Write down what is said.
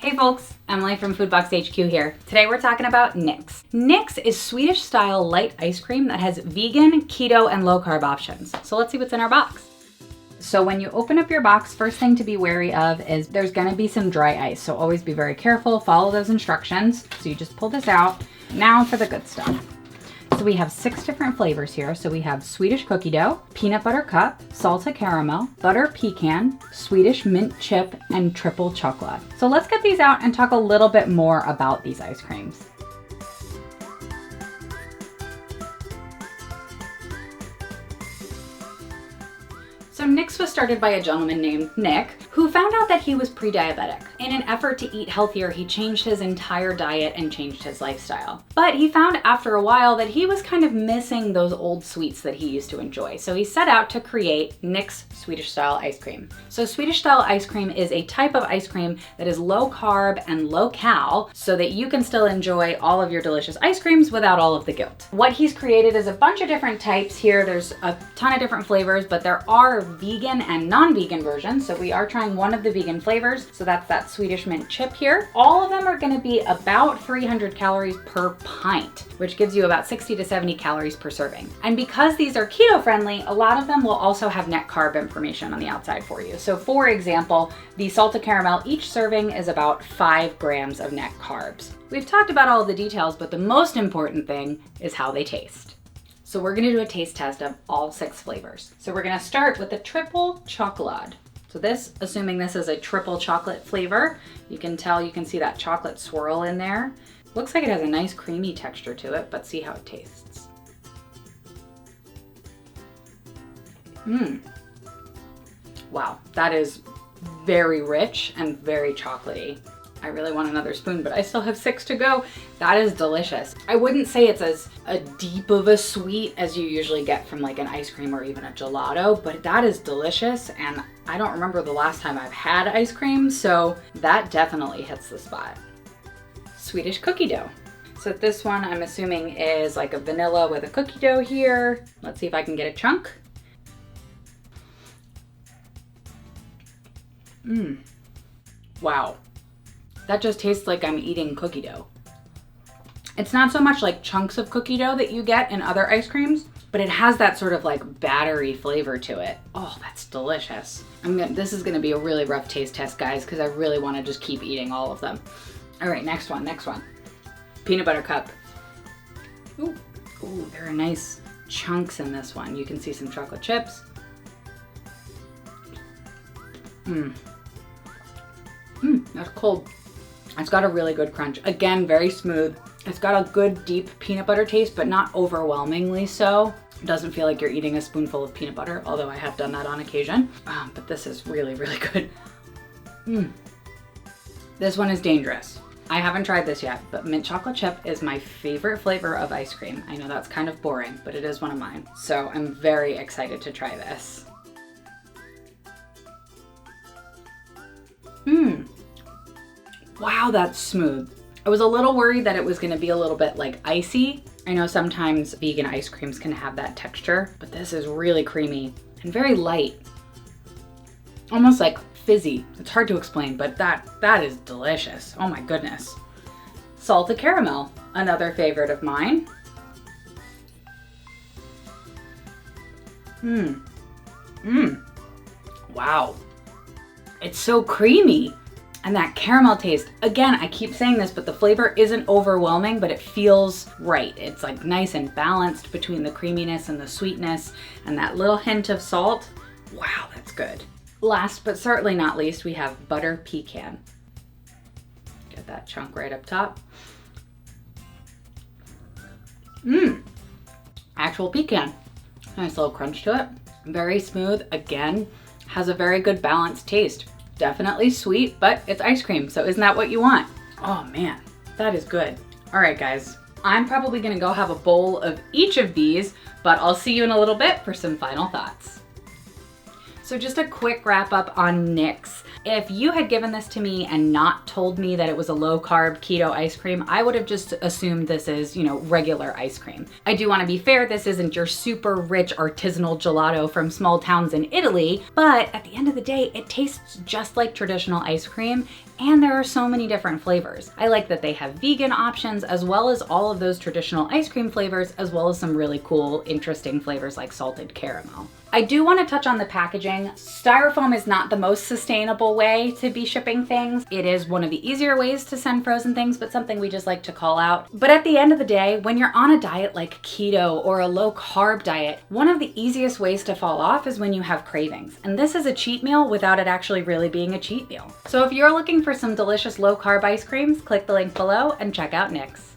Hey folks, Emily from Foodbox HQ here. Today we're talking about Nix. Nix is Swedish style light ice cream that has vegan, keto, and low carb options. So let's see what's in our box. So when you open up your box, first thing to be wary of is there's gonna be some dry ice. So always be very careful, follow those instructions. So you just pull this out. Now for the good stuff. So we have 6 different flavors here. So we have Swedish cookie dough, peanut butter cup, salsa caramel, butter pecan, Swedish mint chip, and triple chocolate. So let's get these out and talk a little bit more about these ice creams. So Nix was started by a gentleman named Nick, who found out that he was pre-diabetic. In an effort to eat healthier, he changed his entire diet and changed his lifestyle. But he found after a while that he was kind of missing those old sweets that he used to enjoy. So he set out to create Nix Swedish style ice cream. So Swedish style ice cream is a type of ice cream that is low carb and low cal so that you can still enjoy all of your delicious ice creams without all of the guilt. What he's created is a bunch of different types here. There's a ton of different flavors, but there are vegan and non-vegan versions. So we are trying one of the vegan flavors. So that's that Swedish mint chip here. All of them are going to be about 300 calories per pint, which gives you about 60 to 70 calories per serving. And because these are keto friendly, a lot of them will also have net carb information on the outside for you. So for example, the salsa caramel, each serving is about 5 grams of net carbs. We've talked about all of the details, but the most important thing is how they taste. So we're gonna do a taste test of all 6 flavors. So we're gonna start with the triple chocolate. So this, assuming this is a triple chocolate flavor, you can see that chocolate swirl in there. Looks like it has a nice creamy texture to it, but see how it tastes. Wow, that is very rich and very chocolatey. I really want another spoon, but I still have 6 to go. That is delicious. I wouldn't say it's as deep of a sweet as you usually get from like an ice cream or even a gelato, but that is delicious. And I don't remember the last time I've had ice cream, so that definitely hits the spot. Swedish cookie dough. So this one I'm assuming is like a vanilla with a cookie dough here. Let's see if I can get a chunk. Wow. That just tastes like I'm eating cookie dough. It's not so much like chunks of cookie dough that you get in other ice creams, but it has that sort of like battery flavor to it. Oh, that's delicious. This is gonna be a really rough taste test, guys, because I really want to just keep eating all of them. All right, next one. Peanut butter cup. Ooh, there are nice chunks in this one. You can see some chocolate chips. That's cold. It's got a really good crunch. Again, very smooth. It's got a good deep peanut butter taste, but not overwhelmingly so. It doesn't feel like you're eating a spoonful of peanut butter, although I have done that on occasion. But this is really, really good. This one is dangerous. I haven't tried this yet, but mint chocolate chip is my favorite flavor of ice cream. I know that's kind of boring, but it is one of mine. So I'm very excited to try this. Wow, that's smooth. I was a little worried that it was gonna be a little bit like icy. I know sometimes vegan ice creams can have that texture, but this is really creamy and very light. Almost like fizzy. It's hard to explain, but that is delicious. Oh my goodness. Salsa caramel, another favorite of mine. Wow. It's so creamy. And that caramel taste, again, I keep saying this, but the flavor isn't overwhelming, but it feels right. It's like nice and balanced between the creaminess and the sweetness and that little hint of salt. Wow, that's good. Last but certainly not least, we have butter pecan. Get that chunk right up top. Actual pecan. Nice little crunch to it. Very smooth, again, has a very good balanced taste. Definitely sweet, but it's ice cream, so isn't that what you want? Oh man, that is good. All right, guys, I'm probably gonna go have a bowl of each of these, but I'll see you in a little bit for some final thoughts. So So just a quick wrap up on Nick's. If you had given this to me and not told me that it was a low carb keto ice cream, I would have just assumed this is, regular ice cream. I do want to be fair, this isn't your super rich artisanal gelato from small towns in Italy, but at the end of the day, it tastes just like traditional ice cream, and there are so many different flavors. I like that they have vegan options as well as all of those traditional ice cream flavors, as well as some really cool, interesting flavors like salted caramel. I do want to touch on the packaging. Styrofoam is not the most sustainable way to be shipping things. It is one of the easier ways to send frozen things, but something we just like to call out. But at the end of the day, when you're on a diet like keto or a low carb diet, one of the easiest ways to fall off is when you have cravings. And this is a cheat meal without it actually really being a cheat meal. So if you're looking for some delicious low carb ice creams, click the link below and check out Nick's.